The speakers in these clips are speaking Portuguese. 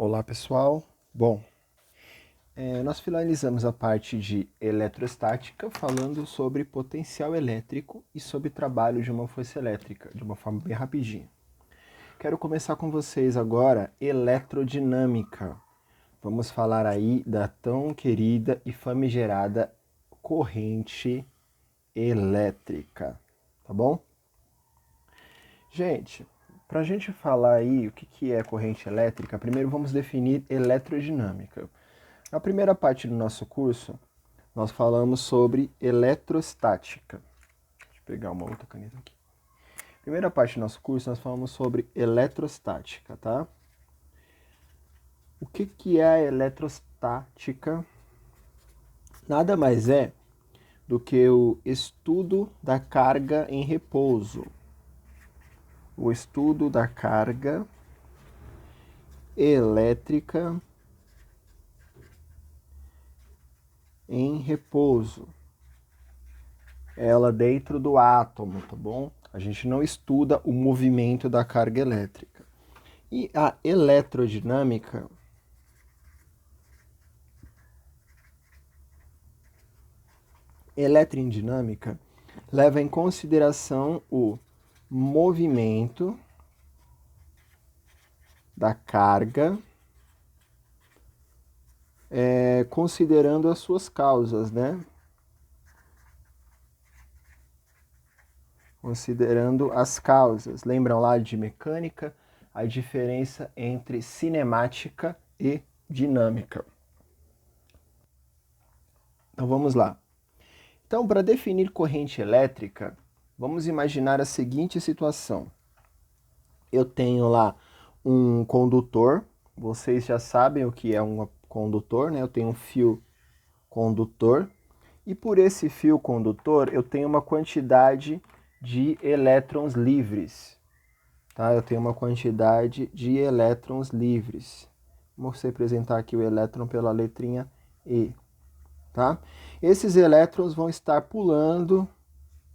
Olá pessoal, bom, nós finalizamos a parte de eletrostática falando sobre potencial elétrico e sobre trabalho de uma força elétrica, de uma forma bem rapidinha. Quero começar com vocês agora eletrodinâmica. Vamos falar aí da tão querida e famigerada corrente elétrica, tá bom? Gente, para a gente falar aí o que é corrente elétrica, primeiro vamos definir eletrodinâmica. Na primeira parte do nosso curso, nós falamos sobre eletrostática. Deixa eu pegar uma outra caneta aqui. Primeira parte do nosso curso, nós falamos sobre eletrostática, tá? O que é a eletrostática? Nada mais é do que o estudo da carga em repouso. O estudo da carga elétrica em repouso. Ela dentro do átomo, tá bom? A gente não estuda o movimento da carga elétrica. E a eletrodinâmica leva em consideração o movimento da carga, considerando as suas causas, né? Considerando as causas. Lembram lá de mecânica? A diferença entre cinemática e dinâmica. Então vamos lá. Então, para definir corrente elétrica, vamos imaginar a seguinte situação. Eu tenho lá um condutor, vocês já sabem o que é um condutor, né? Eu tenho um fio condutor, e por esse fio condutor eu tenho uma quantidade de elétrons livres, tá? Eu tenho uma quantidade de elétrons livres. Vamos representar aqui o elétron pela letrinha E, tá? Esses elétrons vão estar pulando,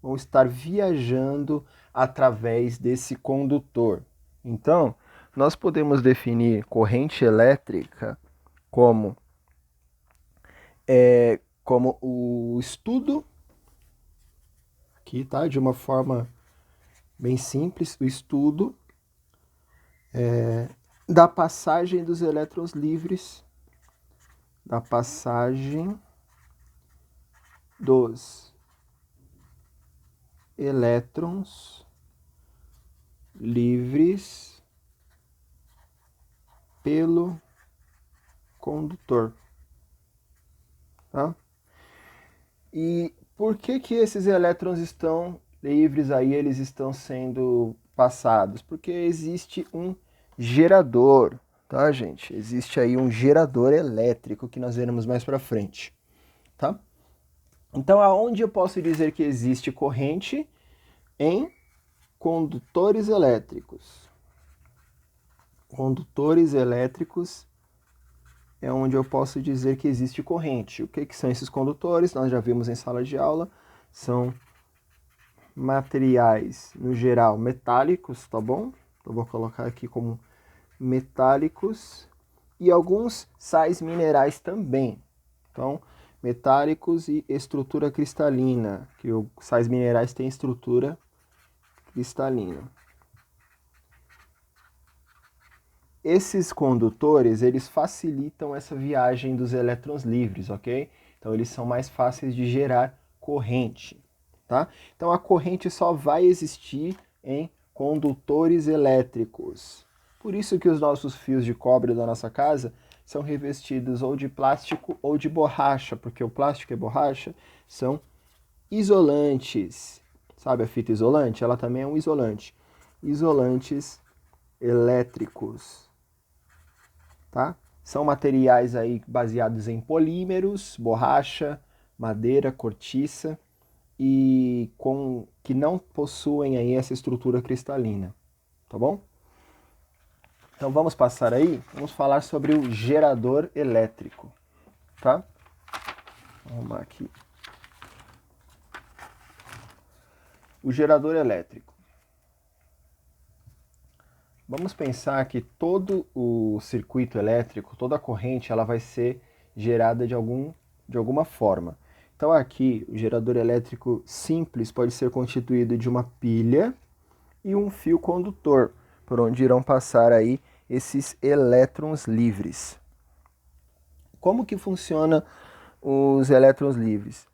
vão estar viajando através desse condutor. Então, nós podemos definir corrente elétrica como o estudo, aqui, tá? De uma forma bem simples, o estudo da passagem dos elétrons livres, da passagem dos elétrons livres pelo condutor, tá? E por que esses elétrons estão livres aí, eles estão sendo passados? Porque existe um gerador, tá, gente? Existe aí um gerador elétrico que nós veremos mais para frente, tá? Então, aonde eu posso dizer que existe corrente? Em condutores elétricos. Condutores elétricos é onde eu posso dizer que existe corrente. O que são esses condutores? Nós já vimos em sala de aula. São materiais, no geral, metálicos, tá bom? Eu vou colocar aqui como metálicos. E alguns sais minerais também. Então, metálicos e estrutura cristalina, que os sais minerais têm estrutura cristalina. Esses condutores, eles facilitam essa viagem dos elétrons livres, ok? Então, eles são mais fáceis de gerar corrente, tá? Então, a corrente só vai existir em condutores elétricos. Por isso que os nossos fios de cobre da nossa casa são revestidos ou de plástico ou de borracha, porque o plástico e a borracha são isolantes. Sabe a fita isolante? Ela também é um isolante. Isolantes elétricos. Tá? São materiais aí baseados em polímeros, borracha, madeira, cortiça e que não possuem aí essa estrutura cristalina, tá bom? Então vamos passar aí, vamos falar sobre o gerador elétrico, tá? Vamos arrumar aqui. O gerador elétrico. Vamos pensar que todo o circuito elétrico, toda a corrente, ela vai ser gerada de alguma forma. Então aqui, o gerador elétrico simples pode ser constituído de uma pilha e um fio condutor, por onde irão passar aí esses elétrons livres. Como que funciona os elétrons livres?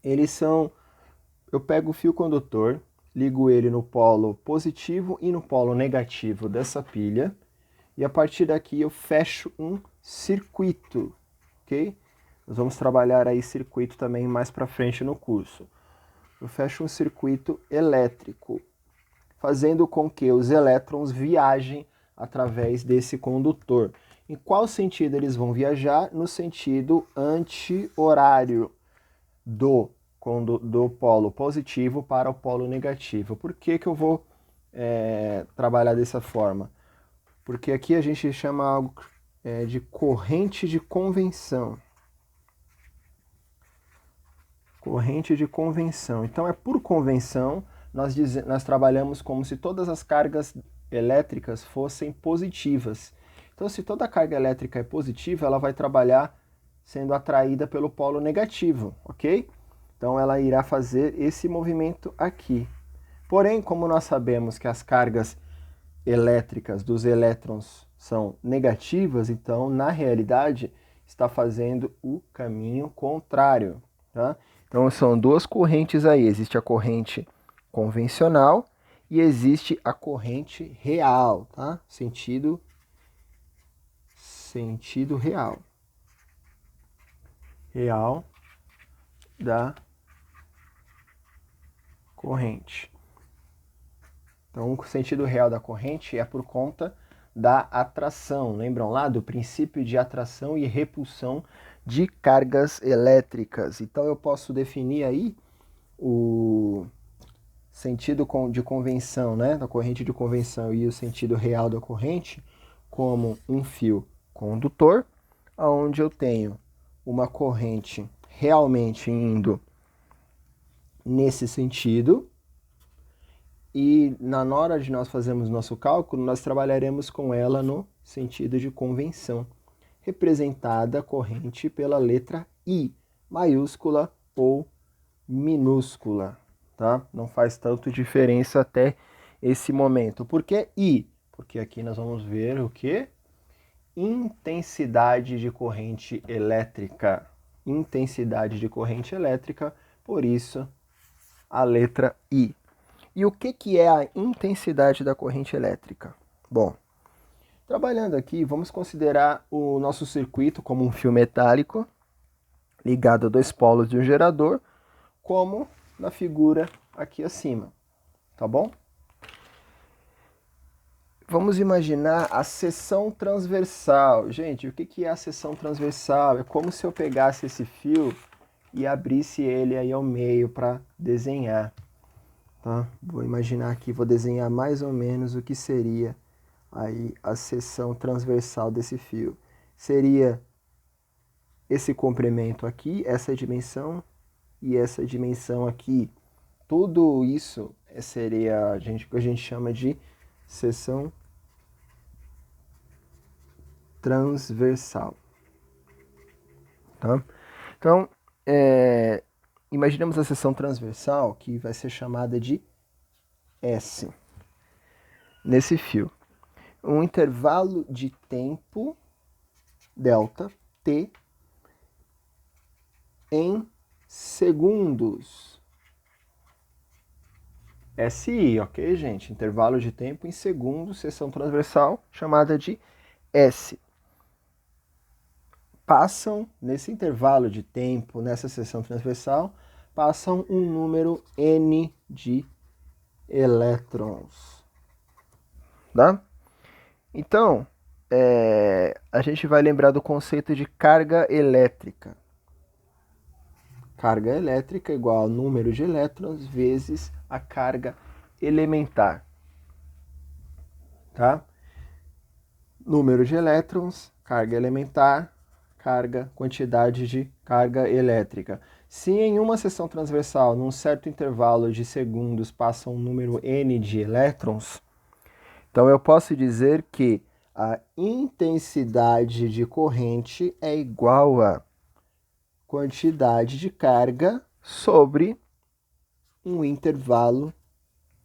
Eles são... Eu pego o fio condutor, ligo ele no polo positivo e no polo negativo dessa pilha, e a partir daqui eu fecho um circuito, ok? Nós vamos trabalhar aí circuito também mais para frente no curso. Eu fecho um circuito elétrico, fazendo com que os elétrons viajem através desse condutor. Em qual sentido eles vão viajar? No sentido anti-horário do polo positivo para o polo negativo. Por que eu vou trabalhar dessa forma? Porque aqui a gente chama algo de corrente de convenção. Corrente de convenção. Então, por convenção, nós trabalhamos como se todas as cargas elétricas fossem positivas. Então, se toda a carga elétrica é positiva, ela vai trabalhar sendo atraída pelo polo negativo, ok? Então, ela irá fazer esse movimento aqui. Porém, como nós sabemos que as cargas elétricas dos elétrons são negativas, então, na realidade, está fazendo o caminho contrário, tá? Então, são duas correntes aí. Existe a corrente convencional e existe a corrente real, tá? Sentido real. Real da corrente. Então, o sentido real da corrente é por conta da atração. Lembram lá do princípio de atração e repulsão de cargas elétricas. Então, eu posso definir aí o sentido de convenção, né, da corrente de convenção e o sentido real da corrente como um fio condutor, onde eu tenho uma corrente realmente indo nesse sentido, e na hora de nós fazermos nosso cálculo, nós trabalharemos com ela no sentido de convenção, representada a corrente pela letra I, maiúscula ou minúscula, tá? Não faz tanto diferença até esse momento. Por que I? Porque aqui nós vamos ver o que? Intensidade de corrente elétrica. Intensidade de corrente elétrica, por isso a letra I. E o que é a intensidade da corrente elétrica? Bom, trabalhando aqui, vamos considerar o nosso circuito como um fio metálico ligado a dois polos de um gerador, como na figura aqui acima, tá bom? Vamos imaginar a seção transversal. Gente, o que é a seção transversal? É como se eu pegasse esse fio e abrisse ele aí ao meio para desenhar. Tá? Vou imaginar aqui, vou desenhar mais ou menos o que seria aí a seção transversal desse fio. Seria esse comprimento aqui, essa dimensão e essa dimensão aqui. Tudo isso seria o que a gente chama de seção transversal. Tá? Então, imaginemos a seção transversal, que vai ser chamada de S, nesse fio. Um intervalo de tempo, delta, T, em segundos. SI, ok, gente? Intervalo de tempo em segundos, seção transversal, chamada de S. Passam, nesse intervalo de tempo, nessa seção transversal, passam um número N de elétrons. Tá? Então, a gente vai lembrar do conceito de carga elétrica. Carga elétrica igual ao número de elétrons vezes a carga elementar. Tá? Número de elétrons, carga elementar, quantidade de carga elétrica. Se em uma seção transversal, num certo intervalo de segundos, passa um número N de elétrons, Então eu posso dizer que a intensidade de corrente é igual a quantidade de carga sobre um intervalo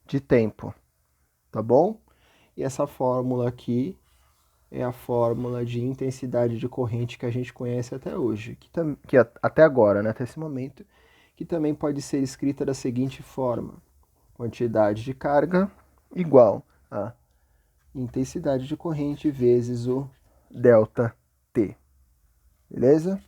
de tempo, tá bom? E essa fórmula aqui é a fórmula de intensidade de corrente que a gente conhece até hoje, que até agora, né, até esse momento, que também pode ser escrita da seguinte forma: quantidade de carga igual a intensidade de corrente vezes o ΔT. Beleza?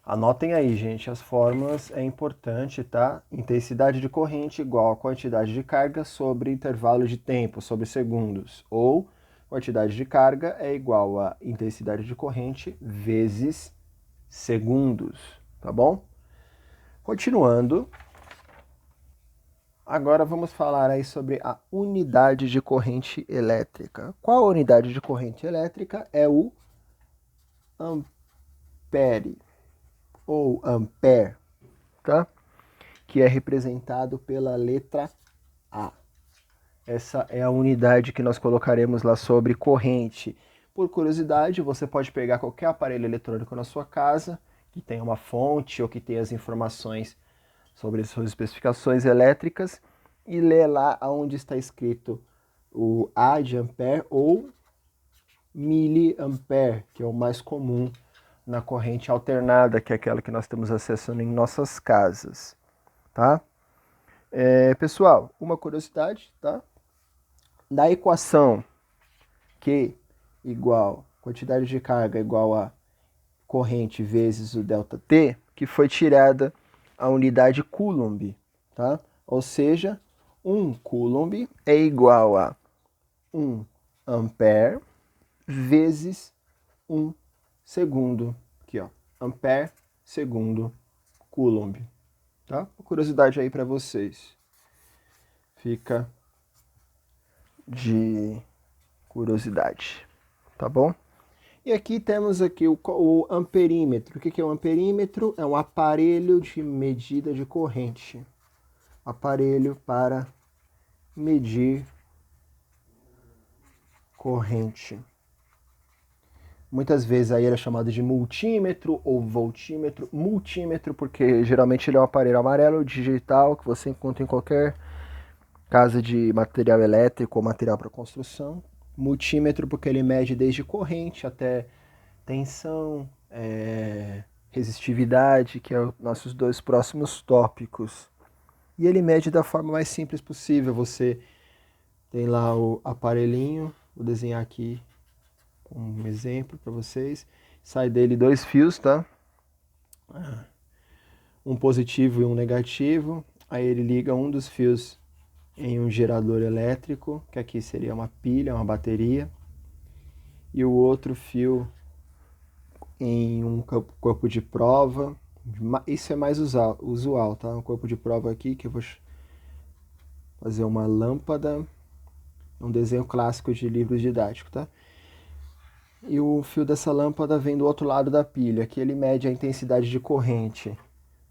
Anotem aí, gente, as fórmulas, é importante, tá? Intensidade de corrente igual a quantidade de carga sobre intervalo de tempo, sobre segundos. Ou quantidade de carga é igual a intensidade de corrente vezes segundos, tá bom? Continuando, agora vamos falar aí sobre a unidade de corrente elétrica. Qual a unidade de corrente elétrica? É o ampere, ou ampere, tá? Que é representado pela letra A. Essa é a unidade que nós colocaremos lá sobre corrente. Por curiosidade, você pode pegar qualquer aparelho eletrônico na sua casa, que tenha uma fonte ou que tenha as informações sobre as suas especificações elétricas, e ler lá onde está escrito o A de ampere ou miliampere, que é o mais comum na corrente alternada, que é aquela que nós temos acesso em nossas casas, tá? Pessoal, uma curiosidade, tá? Da equação Q igual quantidade de carga igual a corrente vezes o ΔT, que foi tirada a unidade Coulomb, tá? Ou seja, 1 Coulomb é igual a 1 ampere vezes 1 segundo. Aqui, ó, ampere segundo Coulomb, tá? Uma curiosidade aí para vocês. Fica de curiosidade, tá bom? E aqui temos aqui o amperímetro. O que é um amperímetro? É um aparelho de medida de corrente. Aparelho para medir corrente. Muitas vezes aí era chamado de multímetro ou voltímetro. Multímetro porque geralmente ele é um aparelho amarelo digital que você encontra em qualquer casa de material elétrico ou material para construção. Multímetro porque ele mede desde corrente até tensão, resistividade, que é os nossos dois próximos tópicos. E ele mede da forma mais simples possível. Você tem lá o aparelhinho, vou desenhar aqui um exemplo para vocês. Sai dele 2 fios, tá? Um positivo e um negativo. Aí ele liga um dos fios em um gerador elétrico, que aqui seria uma pilha, uma bateria, e o outro fio em um corpo de prova. Isso é mais usual, tá? Um corpo de prova aqui que eu vou fazer uma lâmpada, um desenho clássico de livros didáticos, tá? E o fio dessa lâmpada vem do outro lado da pilha, que ele mede a intensidade de corrente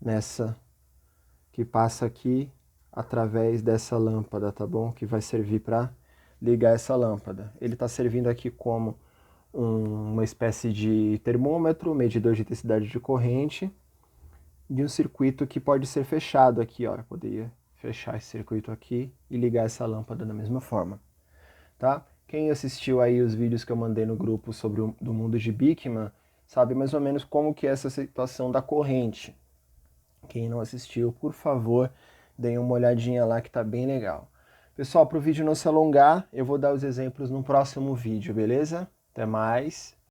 nessa que passa aqui através dessa lâmpada, tá bom? Que vai servir para ligar essa lâmpada. Ele está servindo aqui como uma espécie de termômetro, medidor de intensidade de corrente, de um circuito que pode ser fechado aqui, ó. Eu poderia fechar esse circuito aqui e ligar essa lâmpada da mesma forma, tá? Quem assistiu aí os vídeos que eu mandei no grupo sobre do mundo de Bickman, sabe mais ou menos como que é essa situação da corrente. Quem não assistiu, por favor, deem uma olhadinha lá que tá bem legal. Pessoal, para o vídeo não se alongar, eu vou dar os exemplos no próximo vídeo, beleza? Até mais!